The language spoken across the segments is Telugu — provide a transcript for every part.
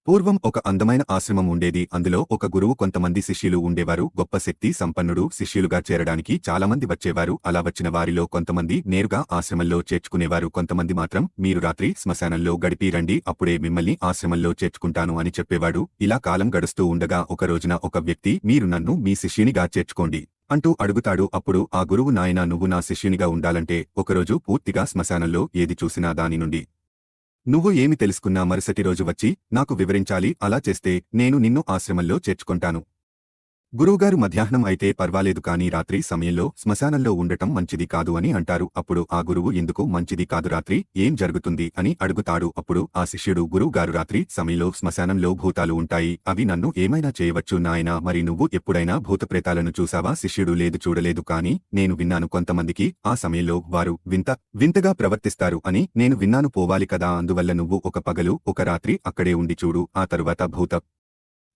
పూర్వం ఒక అందమైన ఆశ్రమం ఉండేది. అందులో ఒక గురువు, కొంతమంది శిష్యులు ఉండేవారు. గొప్ప శక్తి సంపన్నుడు. శిష్యులుగా చేరడానికి చాలామంది వచ్చేవారు. అలా వచ్చిన వారిలో కొంతమంది నేరుగా ఆశ్రమంలో చేర్చుకునేవారు. కొంతమంది మాత్రం మీరు రాత్రి శ్మశానంలో గడిపి రండి, అప్పుడే మిమ్మల్ని ఆశ్రమంలో చేర్చుకుంటాను అని చెప్పేవాడు. ఇలా కాలం గడుస్తూ ఉండగా ఒక రోజున ఒక వ్యక్తి, మీరు నన్ను మీ శిష్యునిగా చేర్చుకోండి అంటూ అడుగుతాడు. అప్పుడు ఆ గురువు, నాయనా, నువ్వు నా శిష్యునిగా ఉండాలంటే ఒకరోజు పూర్తిగా శ్మశానంలో ఏది చూసినా దాని నుండి నువ్వు ఏమి తెలుసుకున్నా మరుసటి రోజు వచ్చి నాకు వివరించాలి. అలా చేస్తే నేను నిన్ను ఆశ్రమంలో చేర్చుకొంటాను. గురువుగారు, మధ్యాహ్నం అయితే పర్వాలేదు, కానీ రాత్రి సమయంలో శ్మశానంలో ఉండటం మంచిది కాదు అని అంటారు. అప్పుడు ఆ గురువు, ఎందుకు మంచిది కాదు, రాత్రి ఏం జరుగుతుంది అని అడుగుతాడు. అప్పుడు ఆ శిష్యుడు, గురువుగారు, రాత్రి సమయంలో శ్మశానంలో భూతాలు ఉంటాయి, అవి నన్ను ఏమైనా చేయవచ్చు నాయనా, మరి నువ్వు ఎప్పుడైనా భూతప్రేతాలను చూసావా? శిష్యుడు, లేదు, చూడలేదు, కానీ నేను విన్నాను, కొంతమందికి ఆ సమయంలో వారు వింతగా ప్రవర్తిస్తారు అని నేను విన్నాను. పోవాలి కదా, అందువల్ల నువ్వు ఒక పగలు ఒక రాత్రి అక్కడే ఉండి చూడు, ఆ తరువాత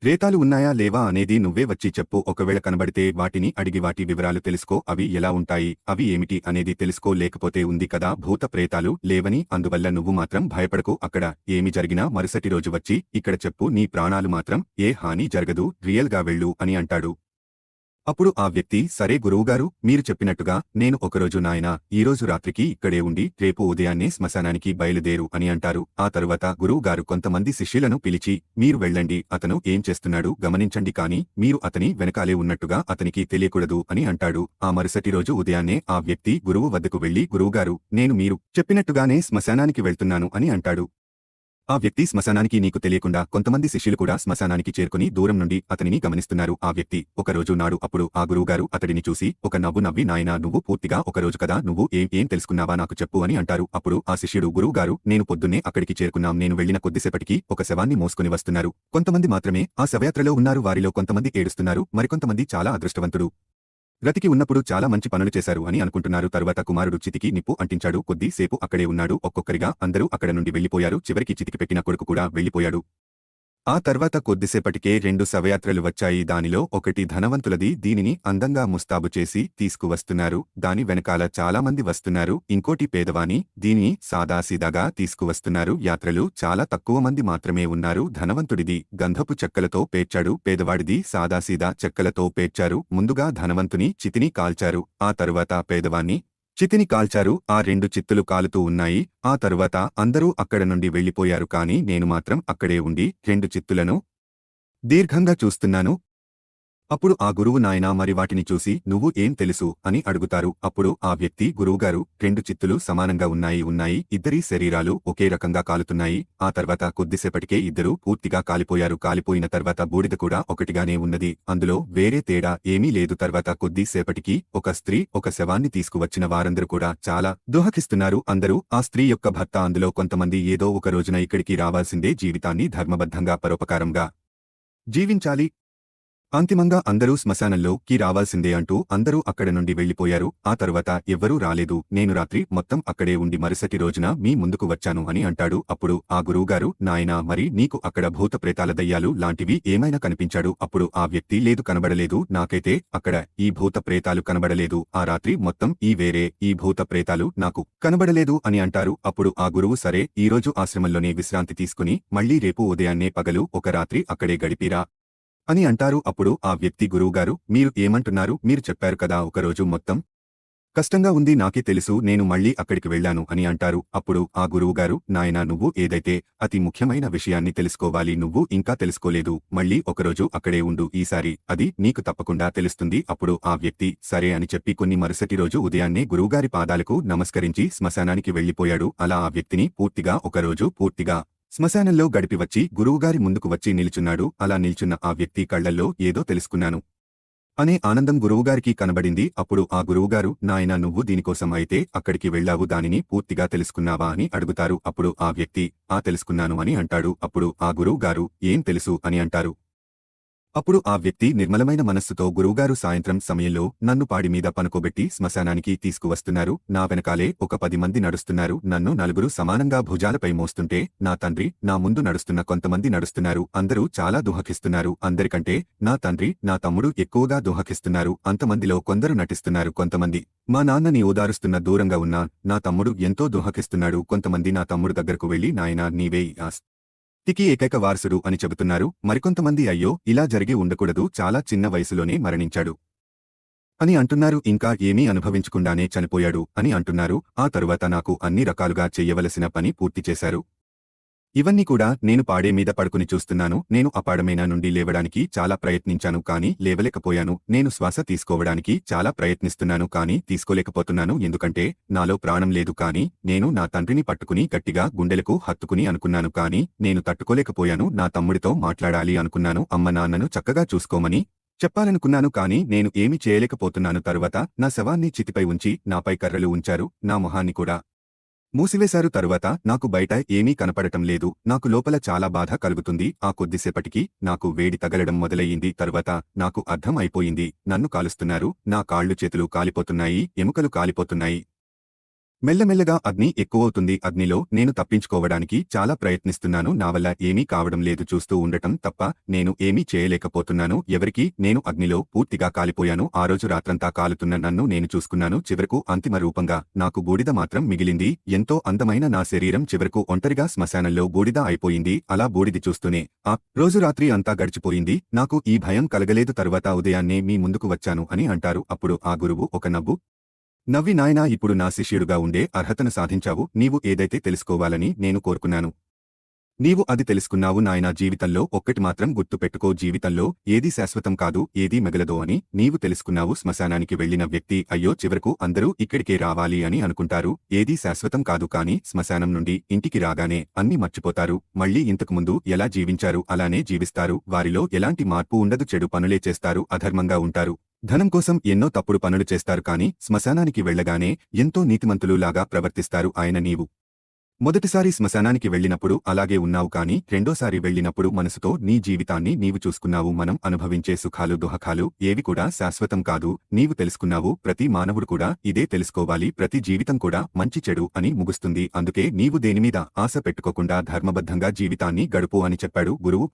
ప్రేతాలు ఉన్నాయా లేవా అనేది నువ్వే వచ్చి చెప్పు. ఒకవేళ కనబడితే వాటిని అడిగి వాటి వివరాలు తెలుసుకో. అవి ఎలా ఉంటాయి, అవి ఏమిటి అనేది తెలుసుకో. లేకపోతే ఉంది కదా భూత ప్రేతాలు లేవని, అందువల్ల నువ్వు మాత్రం భయపడకు. అక్కడ ఏమి జరిగినా మరుసటి రోజు వచ్చి ఇక్కడ చెప్పు, నీ ప్రాణాలు మాత్రం ఏ హాని జరగదు, రియల్గా వెళ్ళు అని అంటాడు. అప్పుడు ఆ వ్యక్తి, సరే గురువుగారు, మీరు చెప్పినట్టుగా నేను ఒకరోజు నాయనా ఈరోజు రాత్రికి ఇక్కడే ఉండి రేపు ఉదయాన్నే శ్మశానానికి బయలుదేరు అని అంటారు. ఆ తరువాత గురువుగారు కొంతమంది శిష్యులను పిలిచి, మీరు వెళ్ళండి, అతను ఏం చేస్తున్నాడు గమనించండి, కానీ మీరు అతని వెనకాలే ఉన్నట్టుగా అతనికి తెలియకూడదు అని అంటాడు. ఆ మరుసటి రోజు ఉదయాన్నే ఆ వ్యక్తి గురువు వద్దకు వెళ్లి, గురువుగారు, నేను మీరు చెప్పినట్టుగానే శ్మశానానికి వెళ్తున్నాను అని అంటాడు. ఆ వ్యక్తి, శ్మశానానికి నీకు తెలియకుండా కొంతమంది శిష్యులు కూడా శ్మశానానికి చేరుకుని దూరం నుండి అతనిని గమనిస్తున్నారు. ఆ వ్యక్తి ఒక రోజు నాడు అప్పుడు ఆ గురువుగారు అతడిని చూసి ఒక నవ్వు నవ్వి, నాయనా, నువ్వు పూర్తిగా ఒక రోజు కదా, నువ్వు ఏం తెలుసుకున్నావా నాకు చెప్పు అని అంటారు. అప్పుడు ఆ శిష్యుడు, గురువుగారు, నేను పొద్దున్నే అక్కడికి చేరుకున్నాం, నేను వెళ్లిన కొద్దిసేపటికి ఒక శవాన్ని మోసుకుని వస్తున్నారు. కొంతమంది మాత్రమే ఆ శవయాత్రలో ఉన్నారు, వారిలో కొంతమంది ఏడుస్తున్నారు, మరికొంతమంది చాలా అదృష్టవంతుడు, బ్రతికి ఉన్నప్పుడు చాలా మంచి పనులు చేశారు అని అనుకుంటున్నారు. తరువాత కుమారుడు చితికి నిప్పు అంటించాడు, కొద్ది సేపు అక్కడే ఉన్నాడు. ఒక్కొక్కరిగా అందరూ అక్కడ నుండి వెళ్లిపోయారు. చివరికి చితికి పెట్టిన కొడుకు కూడా వెళ్లిపోయాడు. ఆ తర్వాత కొద్దిసేపటికే 2 శవయాత్రలు వచ్చాయి. దానిలో ఒకటి ధనవంతులది, దీనిని అందంగా ముస్తాబు చేసి తీసుకువస్తున్నారు, దాని వెనకాల చాలామంది వస్తున్నారు. ఇంకోటి పేదవాని, దీనిని సాదాసీదాగా తీసుకువస్తున్నారు. యాత్రలు చాలా తక్కువ మంది మాత్రమే ఉన్నారు. ధనవంతుడిది గంధపు చెక్కలతో పేర్చాడు, పేదవాడిది సాదాసీదా చెక్కలతో పేర్చారు. ముందుగా ధనవంతుని చితిని కాల్చారు, ఆ తరువాత పేదవాన్ని చితిని కాల్చారు. ఆ 2 చిత్తులు కాలుతూ ఉన్నాయి. ఆ తరువాత అందరూ అక్కడ నుండి వెళ్లిపోయారు, కానీ నేను మాత్రం అక్కడే ఉండి 2 చిత్తులను దీర్ఘంగా చూస్తున్నాను. అప్పుడు ఆ గురువు, నాయనా, మరి వాటిని చూసి నువ్వు ఏం తెలుసు అని అడుగుతారు. అప్పుడు ఆ వ్యక్తి, గురువుగారు, 2 చిత్తులు సమానంగా ఉన్నాయి, ఇద్దరి శరీరాలు ఒకే రకంగా కాలుతున్నాయి. ఆ తర్వాత కొద్దిసేపటికే ఇద్దరూ పూర్తిగా కాలిపోయారు. కాలిపోయిన తర్వాత బూడిద కూడా ఒకటిగానే ఉన్నది, అందులో వేరే తేడా ఏమీ లేదు. తర్వాత కొద్దిసేపటికి ఒక స్త్రీ ఒక శవాన్ని తీసుకువచ్చిన వారందరూ కూడా చాలా దుఃఖిస్తున్నారు. అందరూ ఆ స్త్రీ యొక్క భర్త, అందులో కొంతమంది ఏదో ఒక రోజున ఇక్కడికి రావాల్సిందే, జీవితాన్ని ధర్మబద్ధంగా పరోపకారంగా జీవించాలి, అంతిమంగా అందరూ శ్మశానంలోకి రావాల్సిందే అంటూ అందరూ అక్కడ నుండి వెళ్లిపోయారు. ఆ తరువాత ఎవ్వరూ రాలేదు. నేను రాత్రి మొత్తం అక్కడే ఉండి మరుసటి రోజున మీ ముందుకు వచ్చాను అని అంటాడు. అప్పుడు ఆ గురువుగారు, నాయనా, మరి నీకు అక్కడ భూత ప్రేతాల దయ్యాలు లాంటివి ఏమైనా కనిపించాడు? అప్పుడు ఆ వ్యక్తి, లేదు, కనబడలేదు, నాకైతే అక్కడ ఈ భూత ప్రేతాలు కనబడలేదు, ఆ రాత్రి మొత్తం ఈ భూత ప్రేతాలు నాకు కనబడలేదు అని అంటారు. అప్పుడు ఆ గురువు, సరే, ఈరోజు ఆశ్రమంలోనే విశ్రాంతి తీసుకుని మళ్లీ రేపు ఉదయాన్నే పగలు ఒక రాత్రి అక్కడే గడిపిరా అని అంటారు. అప్పుడు ఆ వ్యక్తి, గురువుగారు, మీరు ఏమంటున్నారు? మీరు చెప్పారు కదా ఒకరోజు మొత్తం కష్టంగా ఉంది, నాకే తెలుసు, నేను మళ్లీ అక్కడికి వెళ్లాను అని అంటారు. అప్పుడు ఆ గురువుగారు, నాయనా, నువ్వు ఏదైతే అతి ముఖ్యమైన విషయాన్ని తెలుసుకోవాలి, నువ్వు ఇంకా తెలుసుకోలేదు, మళ్లీ ఒకరోజు అక్కడే ఉండు, ఈసారి అది నీకు తప్పకుండా తెలుస్తుంది. అప్పుడు ఆ వ్యక్తి సరే అని చెప్పి కొన్ని మరుసటి రోజు ఉదయాన్నే గురువుగారి పాదాలకు నమస్కరించి శ్మశానానికి వెళ్లిపోయాడు. అలా ఆ వ్యక్తిని పూర్తిగా ఒకరోజు పూర్తిగా శ్మశానంలో గడిపి వచ్చి గురువుగారి ముందుకు వచ్చి నిల్చున్నాడు. అలా నిల్చున్న ఆ వ్యక్తి కళ్లల్లో ఏదో తెలుసుకున్నాను అనే ఆనందం గురువుగారికి కనబడింది. అప్పుడు ఆ గురువుగారు, నాయనా, నువ్వు దీనికోసం అయితే అక్కడికి వెళ్లావు, దానిని పూర్తిగా తెలుసుకున్నావా అని అడుగుతారు. అప్పుడు ఆ వ్యక్తి, తెలుసుకున్నాను అని అంటాడు. అప్పుడు ఆ గురువుగారు, ఏం తెలుసు అని అంటారు. అప్పుడు ఆ వ్యక్తి నిర్మలమైన మనస్సుతో, గురువుగారు, సాయంత్రం సమయంలో నన్ను పాడి మీద పనుకోబెట్టి శ్మశానానికి తీసుకువస్తున్నారు, నా వెనకాలే ఒక 10 మంది నడుస్తున్నారు, నన్ను నలుగురు సమానంగా భుజాలపై మోస్తుంటే నా తండ్రి నా ముందు నడుస్తున్న కొంతమంది నడుస్తున్నారు, అందరూ చాలా దుఃఖిస్తున్నారు, అందరికంటే నా తండ్రి నా తమ్ముడు ఎక్కువగా దుఃఖిస్తున్నారు, అంతమందిలో కొందరు నటిస్తున్నారు, కొంతమంది మా నాన్నని ఓదారుస్తున్న దూరంగా ఉన్న నా తమ్ముడు ఎంతో దుఃఖిస్తున్నాడు, కొంతమంది నా తమ్ముడు దగ్గరకు వెళ్లి, నాయనా, నీవే తికి ఏకైక వారసుడు అని చెబుతున్నారు. మరికొంతమంది అయ్యో ఇలా జరిగి ఉండకూడదు, చాలా చిన్న వయసులోనే మరణించాడు అని అంటున్నారు. ఇంకా ఏమీ అనుభవించకుండానే చనిపోయాడు అని అంటున్నారు. ఆ తరువాత నాకు అన్ని రకాలుగా చెయ్యవలసిన పని పూర్తి చేశారు. ఇవన్నీ కూడా నేను పాడే మీద పడుకుని చూస్తున్నాను. నేను ఆ పాడమైన నుండి లేవడానికి చాలా ప్రయత్నించాను కానీ లేవలేకపోయాను. నేను శ్వాస తీసుకోవడానికి చాలా ప్రయత్నిస్తున్నాను కానీ తీసుకోలేకపోతున్నాను. ఎందుకంటే నాలో ప్రాణం లేదు. కానీ నేను నా తండ్రిని పట్టుకుని గట్టిగా గుండెలకు హత్తుకుని అనుకున్నాను కానీ నేను తట్టుకోలేకపోయాను. నా తమ్ముడితో మాట్లాడాలి అనుకున్నాను. అమ్మ నాన్నను చక్కగా చూసుకోమని చెప్పాలనుకున్నాను కానీ నేను ఏమీ చేయలేకపోతున్నాను. తరువాత నా శవాన్ని చితిపై ఉంచి నాపై కర్రలు ఉంచారు. నా మొహాన్ని కూడా మూసివేశారు. తరువాత నాకు బయట ఏమీ కనపడటం లేదు. నాకు లోపల చాలా బాధ కలుగుతుంది. ఆ కొద్దిసేపటికి నాకు వేడి తగలడం మొదలయ్యింది. తరువాత నాకు అర్థం అయిపోయింది, నన్ను కాలుస్తున్నారు. నా కాళ్ళు చేతులు కాలిపోతున్నాయి, ఎముకలు కాలిపోతున్నాయి. మెల్లమెల్లగా అగ్ని ఎక్కువవుతుంది. అగ్నిలో నేను తప్పించుకోవడానికి చాలా ప్రయత్నిస్తున్నాను. నా వల్ల ఏమీ కావడం లేదు. చూస్తూ ఉండటం తప్ప నేను ఏమీ చేయలేకపోతున్నాను. ఎవరికి నేను అగ్నిలో పూర్తిగా కాలిపోయాను. ఆ రోజు రాత్రంతా కాలుతున్న నన్ను నేను చూసుకున్నాను. చివరకు అంతిమ రూపంగా నాకు బూడిద మాత్రం మిగిలింది. ఎంతో అందమైన నా శరీరం చివరకు ఒంటరిగా శ్మశానంలో బూడిద అయిపోయింది. అలా బూడిది చూస్తూనే ఆ రోజు రాత్రి అంతా గడిచిపోయింది. నాకు ఈ భయం కలగలేదు. తరువాత ఉదయాన్నే మీ ముందుకు వచ్చాను అని అంటారు. అప్పుడు ఆ గురువు ఒక నవ్వి నాయనా, ఇప్పుడు నా శిష్యుడుగా ఉండే అర్హతను సాధించావు. నీవు ఏదైతే తెలుసుకోవాలని నేను కోరుకున్నాను నీవు అది తెలుసుకున్నావు నాయనా. జీవితంలో ఒక్కటి మాత్రం గుర్తుపెట్టుకో, జీవితంలో ఏదీ శాశ్వతం కాదు, ఏదీ మిగలదో అని నీవు తెలుసుకున్నావు. శ్మశానానికి వెళ్లిన వ్యక్తి అయ్యో చివరకు అందరూ ఇక్కడికే రావాలి అని అనుకుంటారు. ఏదీ శాశ్వతం కాదు. కానీ శ్మశానం నుండి ఇంటికి రాగానే అన్నీ మర్చిపోతారు. మళ్లీ ఇంతకుముందు ఎలా జీవించారు అలానే జీవిస్తారు. వారిలో ఎలాంటి మార్పు ఉండదు. చెడు పనులే చేస్తారు, అధర్మంగా ఉంటారు, ధనం కోసం ఎన్నో తప్పుడు పనులు చేస్తారు. కానీ శ్మశానానికి వెళ్లగానే ఎంతో నీతిమంతులు లాగా ప్రవర్తిస్తారు. ఆయన నీవు మొదటిసారి శ్మశానానికి వెళ్లినప్పుడు అలాగే ఉన్నావు. కానీ రెండోసారి వెళ్లినప్పుడు మనసుతో నీ జీవితాన్ని నీవు చూసుకున్నావు. మనం అనుభవించే సుఖాలు దుఃఖాలు ఏవి కూడా శాశ్వతం కాదు. నీవు తెలుసుకున్నావు. ప్రతి మానవుడు కూడా ఇదే తెలుసుకోవాలి. ప్రతి జీవితం కూడా మంచి చెడు అని ముగుస్తుంది. అందుకే నీవు దేనిమీద ఆశ పెట్టుకోకుండా ధర్మబద్ధంగా జీవితాన్ని గడుపు అని చెప్పాడు గురువు.